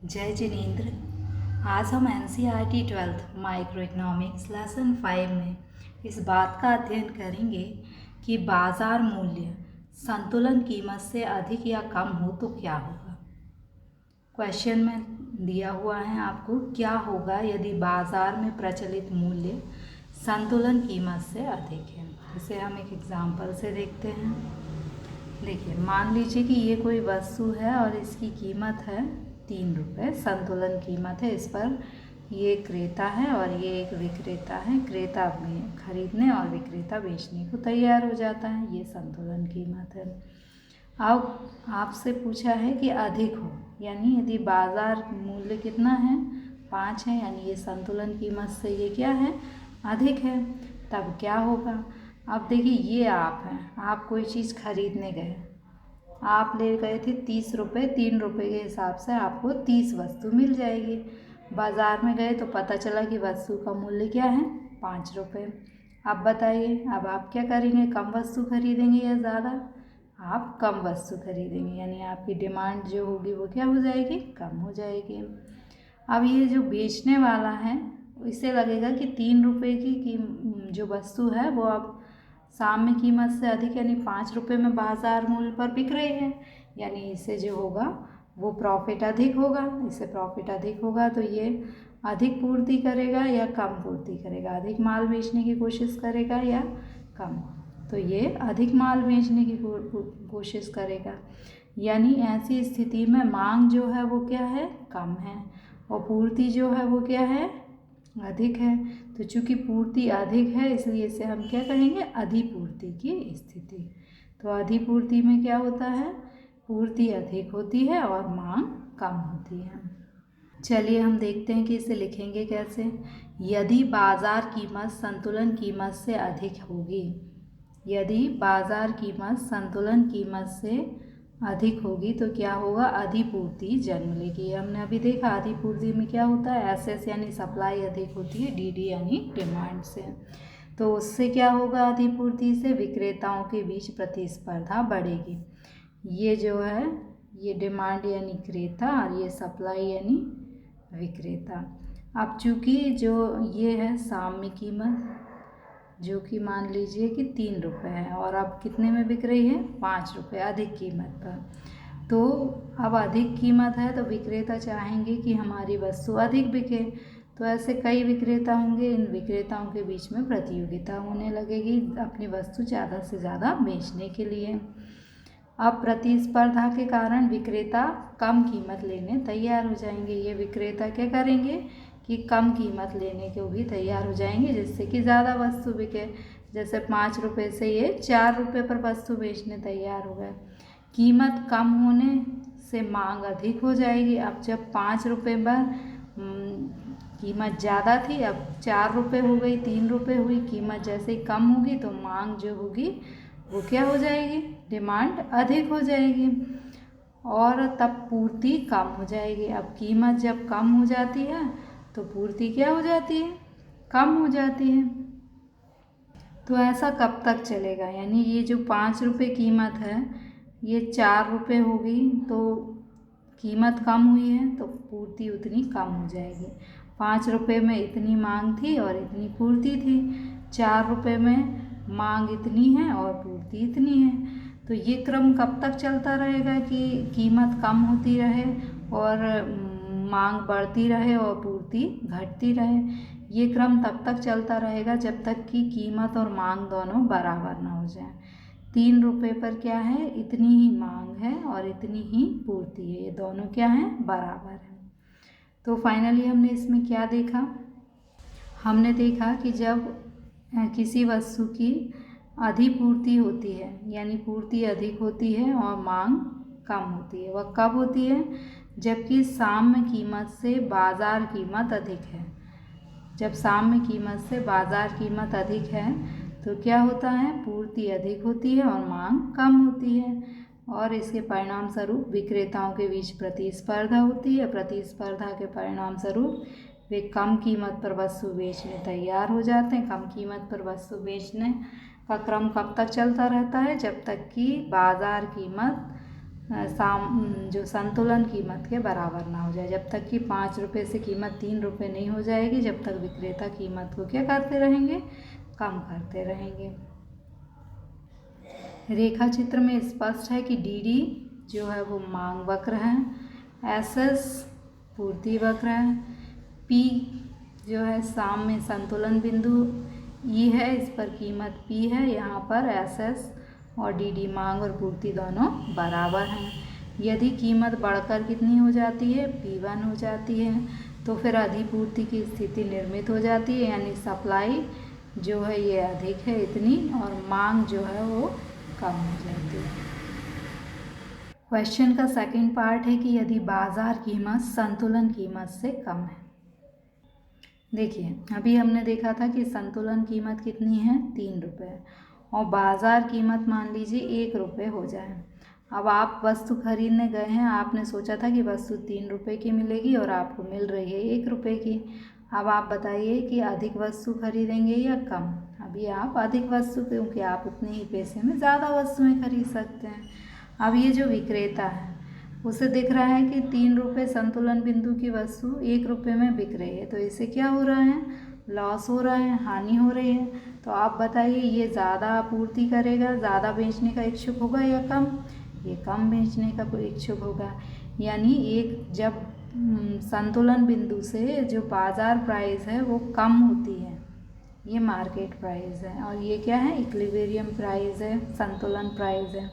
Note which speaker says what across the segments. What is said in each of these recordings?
Speaker 1: जय जिनेन्द्र। आज हम NCERT 12th micro economics lesson 5 में इस बात का अध्ययन करेंगे कि बाजार मूल्य संतुलन कीमत से अधिक या कम हो तो क्या होगा। क्वेश्चन में दिया हुआ है आपको, क्या होगा यदि बाजार में प्रचलित मूल्य संतुलन कीमत से अधिक है। इसे हम एक एग्जाम्पल से देखते हैं। देखिए, मान लीजिए कि ये कोई वस्तु है और इसकी कीमत है 3 रुपये, संतुलन कीमत है। इस पर ये क्रेता है और ये एक विक्रेता है। क्रेता खरीदने और विक्रेता बेचने को तैयार हो जाता है, ये संतुलन कीमत है। अब आपसे पूछा है कि अधिक हो, यानी यदि बाजार मूल्य कितना है 5 है, यानी ये संतुलन कीमत से ये क्या है, अधिक है, तब क्या होगा। अब देखिए, ये आप हैं, आप कोई चीज़ खरीदने गए, आप ले गए थे 30 रुपये, 3 रुपये के हिसाब से आपको 30 वस्तु मिल जाएगी। बाज़ार में गए तो पता चला कि वस्तु का मूल्य क्या है, 5 रुपये। अब बताइए, अब आप क्या करेंगे, कम वस्तु खरीदेंगे या ज़्यादा। आप कम वस्तु खरीदेंगे, यानी आपकी डिमांड जो होगी वो क्या हो जाएगी, कम हो जाएगी। अब ये जो बेचने वाला है इसे लगेगा कि 3 रुपये की जो वस्तु है वो अब साम्य कीमत से अधिक, यानी 5 रुपये में बाजार मूल्य पर बिक रही है, यानी इसे जो होगा वो प्रॉफिट अधिक होगा। इसे प्रॉफिट अधिक होगा तो ये अधिक पूर्ति करेगा या कम पूर्ति करेगा, अधिक माल बेचने की कोशिश करेगा या कम। तो ये अधिक माल बेचने की कोशिश करेगा, यानी ऐसी स्थिति में मांग जो है वो क्या है, कम है, और पूर्ति जो है वो क्या है, अधिक है। तो चूंकि पूर्ति अधिक है इसलिए इसे हम क्या कहेंगे, अधिपूर्ति की स्थिति। तो अधिपूर्ति में क्या होता है, पूर्ति अधिक होती है और मांग कम होती है। चलिए हम देखते हैं कि इसे लिखेंगे कैसे। यदि बाजार कीमत संतुलन कीमत से अधिक होगी, यदि बाजार कीमत संतुलन कीमत से अधिक होगी तो क्या होगा, अधिपूर्ति जन्म लेगी। हमने अभी देखा अधिपूर्ति में क्या होता है, एसएस यानी सप्लाई अधिक होती है, डीडी यानी डिमांड से। तो उससे क्या होगा, अधिपूर्ति से विक्रेताओं के बीच प्रतिस्पर्धा बढ़ेगी। ये जो है ये डिमांड यानी क्रेता और ये सप्लाई यानी विक्रेता। अब चूँकि जो ये है साम्य कीमत, जो कि मान लीजिए कि 3 रुपये है और अब कितने में बिक रही है, 5 रुपये, अधिक कीमत पर। तो अब अधिक कीमत है तो विक्रेता चाहेंगे कि हमारी वस्तु अधिक बिके, तो ऐसे कई विक्रेता होंगे, इन विक्रेताओं के बीच में प्रतियोगिता होने लगेगी अपनी वस्तु ज़्यादा से ज़्यादा बेचने के लिए। अब प्रतिस्पर्धा के कारण विक्रेता कम कीमत लेने तैयार हो जाएंगे। ये विक्रेता क्या करेंगे कि कम कीमत लेने को भी तैयार हो जाएंगे, जिससे कि ज़्यादा वस्तु बिके। जैसे 5 रुपये से ये 4 रुपये पर वस्तु बेचने तैयार हो गए। कीमत कम होने से मांग अधिक हो जाएगी। अब जब 5 रुपये पर कीमत ज़्यादा थी, अब 4 रुपये हो गई, 3 रुपये हुई, कीमत जैसे ही कम होगी तो मांग जो होगी वो क्या हो जाएगी, डिमांड अधिक हो जाएगी और तब पूर्ति कम हो जाएगी। अब कीमत जब कम हो जाती है तो पूर्ति क्या हो जाती है, कम हो जाती है। तो ऐसा कब तक चलेगा, यानी ये जो 5 रुपये कीमत है ये 4 रुपये होगी, तो कीमत कम हुई है तो पूर्ति उतनी कम हो जाएगी। 5 रुपये में इतनी मांग थी और इतनी पूर्ति थी, 4 रुपये में मांग इतनी है और पूर्ति इतनी है। तो ये क्रम कब तक चलता रहेगा कि कीमत कम होती रहे और मांग बढ़ती रहे और पूर्ति घटती रहे। ये क्रम तब तक चलता रहेगा जब तक कि कीमत और मांग दोनों बराबर ना हो जाए। 3 रुपये पर क्या है, इतनी ही मांग है और इतनी ही पूर्ति है, ये दोनों क्या है, बराबर है। तो फाइनली हमने इसमें क्या देखा, हमने देखा कि जब किसी वस्तु की अधिपूर्ति होती है, यानी पूर्ति अधिक होती है और मांग कम होती है, वह कब होती है, जबकि साम्य कीमत से बाजार कीमत अधिक है। जब साम्य कीमत से बाजार कीमत अधिक है तो क्या होता है, पूर्ति अधिक होती है और मांग कम होती है, और इसके परिणाम स्वरूप विक्रेताओं के बीच प्रतिस्पर्धा होती है। प्रतिस्पर्धा के परिणाम स्वरूप वे कम कीमत पर वस्तु बेचने तैयार हो जाते हैं। कम कीमत पर वस्तु बेचने का क्रम कब तक चलता रहता है, जब तक कि बाजार कीमत जो संतुलन कीमत के बराबर ना हो जाए। जब तक कि 5 रुपये से कीमत 3 रुपये नहीं हो जाएगी, जब तक विक्रेता कीमत को क्या करते रहेंगे, कम करते रहेंगे। रेखा चित्र में स्पष्ट है कि डी जो है वो मांग वक्र है, एस पूर्ति वक्र है, पी जो है साम में संतुलन बिंदु ई है, इस पर कीमत पी है, यहाँ पर एस और डी मांग और पूर्ति दोनों बराबर हैं। यदि कीमत बढ़कर कितनी हो जाती है, P1 हो जाती है, तो फिर अधिपूर्ति की स्थिति निर्मित हो जाती है, यानी सप्लाई जो है ये अधिक है इतनी, और मांग जो है वो कम हो जाती है। क्वेश्चन का सेकंड पार्ट है कि यदि बाजार कीमत संतुलन कीमत से कम है। देखिए, अभी हमने देखा था कि संतुलन कीमत कितनी है, 3 रुपये, और बाजार कीमत मान लीजिए 1 रुपये हो जाए। अब आप वस्तु खरीदने गए हैं, आपने सोचा था कि वस्तु 3 रुपये की मिलेगी और आपको मिल रही है 1 रुपये की। अब आप बताइए कि अधिक वस्तु खरीदेंगे या कम। अभी आप अधिक वस्तु, क्योंकि आप उतने ही पैसे में ज़्यादा वस्तुएं खरीद सकते हैं। अब ये जो विक्रेता है उसे दिख रहा है कि 3 रुपये संतुलन बिंदु की वस्तु 1 रुपये में बिक रही है, तो इसे क्या हो रहा है, लॉस हो रहा है, हानि हो रही है। तो आप बताइए ये ज़्यादा आपूर्ति करेगा, ज़्यादा बेचने का इच्छुक होगा या कम, ये कम बेचने का इच्छुक होगा। यानी एक जब संतुलन बिंदु से जो बाजार प्राइस है वो कम होती है, ये मार्केट प्राइस है, और ये क्या है, इक्विलिब्रियम प्राइस है, संतुलन प्राइस है।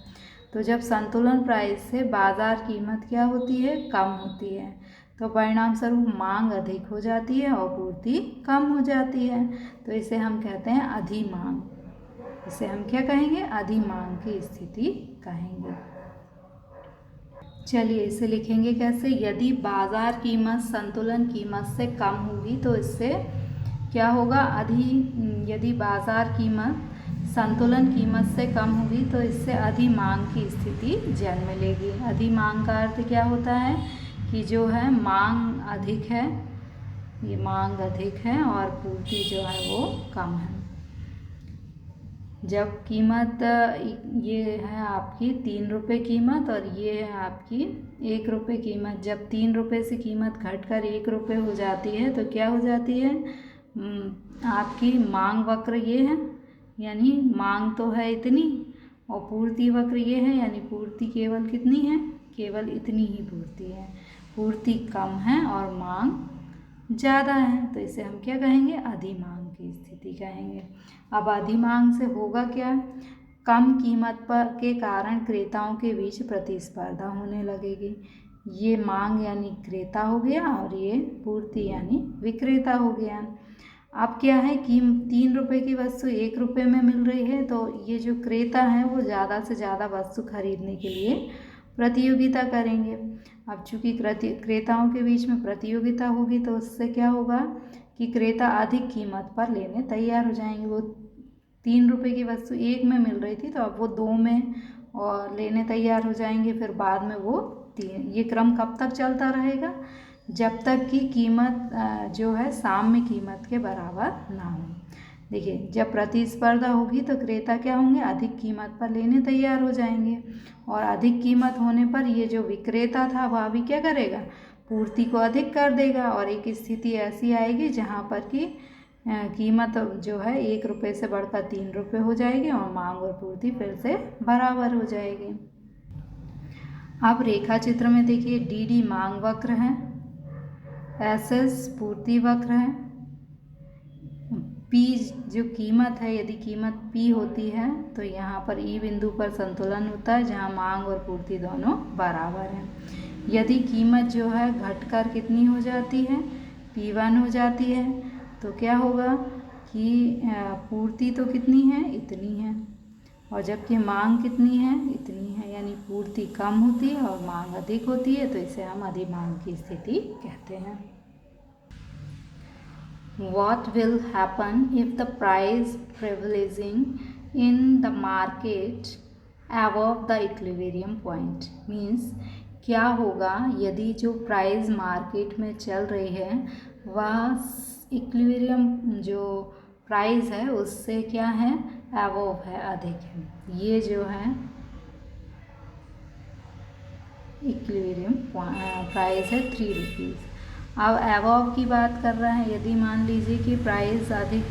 Speaker 1: तो जब संतुलन प्राइस से बाजार कीमत क्या होती है, कम होती है, तो परिणाम स्वरूप मांग अधिक हो जाती है और पूर्ति कम हो जाती है। तो इसे हम कहते हैं अधिमांग। इसे हम क्या कहेंगे, अधिमांग की स्थिति कहेंगे। चलिए इसे लिखेंगे कैसे, यदि बाजार कीमत संतुलन कीमत से कम होगी तो इससे क्या होगा, यदि बाजार कीमत संतुलन कीमत से कम होगी तो इससे अधिमांग की स्थिति जन्म लेगी। अधिमांग का अर्थ क्या होता है कि जो है मांग अधिक है, ये मांग अधिक है और पूर्ति जो है वो कम है। जब कीमत ये है आपकी 3 रुपये कीमत और ये है आपकी 1 रुपये कीमत, जब 3 रुपये से कीमत घटकर 1 रुपये हो जाती है तो क्या हो जाती है, आपकी मांग वक्र ये है, यानी मांग तो है इतनी, और पूर्ति वक्र ये है, यानी पूर्ति केवल कितनी है, केवल इतनी ही पूर्ति है, पूर्ति कम है और मांग ज़्यादा है। तो इसे हम क्या कहेंगे, अधिमांग की स्थिति कहेंगे। अब अधिमांग से होगा क्या, कम कीमत पर के कारण क्रेताओं के बीच प्रतिस्पर्धा होने लगेगी। ये मांग यानी क्रेता हो गया और ये पूर्ति यानी विक्रेता हो गया। अब क्या है कि 3 रुपये की वस्तु 1 रुपये में मिल रही है, तो ये जो क्रेता है वो ज़्यादा से ज़्यादा वस्तु खरीदने के लिए प्रतियोगिता करेंगे। अब चूँकि क्रेताओं के बीच में प्रतियोगिता होगी तो उससे क्या होगा कि क्रेता अधिक कीमत पर लेने तैयार हो जाएंगे। वो 3 रुपये की वस्तु 1 में मिल रही थी तो अब वो 2 में और लेने तैयार हो जाएंगे, फिर बाद में वो 3। ये क्रम कब तक चलता रहेगा, जब तक कि कीमत जो है साम्य कीमत के बराबर ना हो। देखिए, जब प्रतिस्पर्धा होगी तो क्रेता क्या होंगे, अधिक कीमत पर लेने तैयार हो जाएंगे, और अधिक कीमत होने पर ये जो विक्रेता था वह भी क्या करेगा, पूर्ति को अधिक कर देगा, और एक स्थिति ऐसी आएगी जहाँ पर कि कीमत जो है 1 रुपये से बढ़कर 3 रुपये हो जाएगी और मांग और पूर्ति फिर से बराबर हो जाएगी। अब रेखा चित्र में देखिए, डी मांग वक्र है, एस पूर्ति वक्र है, पी जो कीमत है, यदि कीमत पी होती है तो यहाँ पर ई बिंदु पर संतुलन होता है जहाँ मांग और पूर्ति दोनों बराबर हैं। यदि कीमत जो है घटकर कितनी हो जाती है, P1 हो जाती है, तो क्या होगा कि पूर्ति तो कितनी है, इतनी है, और जबकि मांग कितनी है, इतनी है, यानी पूर्ति कम होती है और मांग अधिक होती है, तो इसे हम अधिमांग की स्थिति कहते हैं। What will happen if the price prevailing in the market above the equilibrium point? Means क्या होगा यदि जो प्राइस मार्केट में चल रही है वह इक्विलिब्रियम जो प्राइस है उससे क्या है, अबव है, अधिक है। ये जो है इक्विलिब्रियम प्राइस है 3 रुपीज़। अब अबव की बात कर रहे हैं, यदि मान लीजिए कि प्राइस अधिक,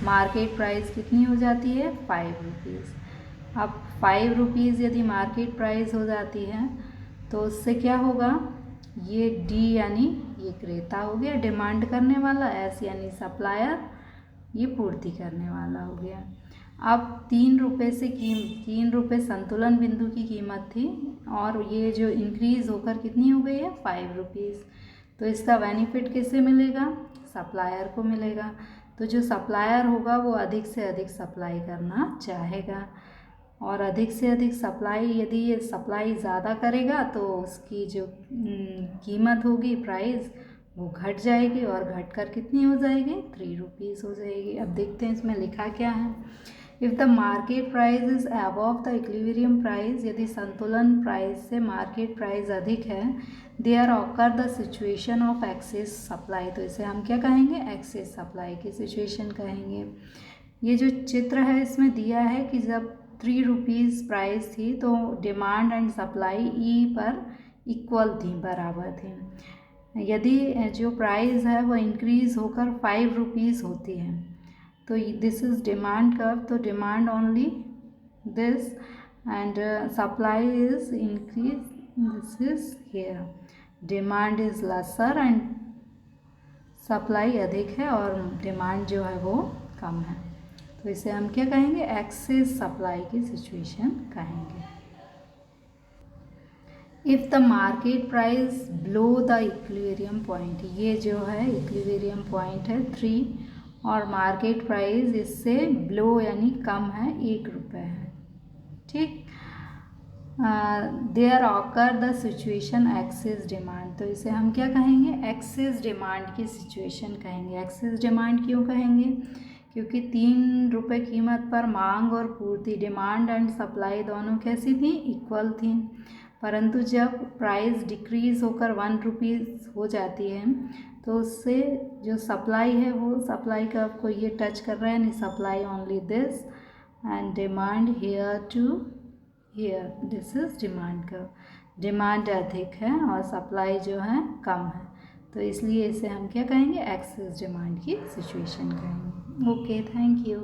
Speaker 1: मार्केट प्राइस कितनी हो जाती है 5 रुपीज़। अब 5 रुपीज़ यदि मार्केट प्राइस हो जाती है तो उससे क्या होगा, ये डी यानी ये क्रेता हो गया डिमांड करने वाला, एस यानी सप्लायर ये पूर्ति करने वाला हो गया। अब 3 रुपये से 3 रुपये संतुलन बिंदु की कीमत थी और ये जो इंक्रीज़ होकर कितनी हो गई है 5 रुपीज़। तो इसका बेनिफिट किसे मिलेगा, सप्लायर को मिलेगा। तो जो सप्लायर होगा वो अधिक से अधिक सप्लाई करना चाहेगा और अधिक से अधिक सप्लाई, यदि ये सप्लाई ज़्यादा करेगा तो उसकी जो कीमत होगी प्राइस वो घट जाएगी और घट कर कितनी हो जाएगी 3 रुपीज़ हो जाएगी। अब देखते हैं इसमें लिखा क्या है। If the market price is above the equilibrium price, यदि संतुलन प्राइस से मार्केट प्राइस अधिक है, there occur the situation of excess supply, तो इसे हम क्या कहेंगे, एक्सेस सप्लाई की सिचुएशन कहेंगे। ये जो चित्र है इसमें दिया है कि जब 3 रुपीज़ प्राइस थी तो डिमांड एंड सप्लाई ई पर इक्वल थी, बराबर थी। यदि जो प्राइस है वो इंक्रीज़ होकर 5 रुपीज़ होती है तो दिस इज़ डिमांड कर्व, तो demand only this and supply is increase, this is here, demand is laser and supply अधिक है और डिमांड जो है वो कम है। तो इसे हम क्या कहेंगे, एक्सेस सप्लाई की सिचुएशन कहेंगे। If the market price below the equilibrium point, ये जो है इक्विलिब्रियम पॉइंट है 3 और मार्केट प्राइस इससे बिलो यानी कम है 1 रुपये है, ठीक। There occur the situation excess demand, तो इसे हम क्या कहेंगे, एक्सेस डिमांड की सिचुएशन कहेंगे। एक्सेस डिमांड क्यों कहेंगे, क्योंकि 3 रुपये कीमत पर मांग और पूर्ति, डिमांड एंड सप्लाई दोनों कैसी थी, इक्वल थी। परंतु जब प्राइस डिक्रीज़ होकर 1 रुपीज़ हो जाती है तो उससे जो सप्लाई है वो सप्लाई का आपको ये टच कर रहा है, नहीं, supply only this and demand here to here, this is demand का, डिमांड अधिक है और सप्लाई जो है कम है, तो इसलिए इसे हम क्या कहेंगे, एक्सेस डिमांड की सिचुएशन कहेंगे। Okay, thank you.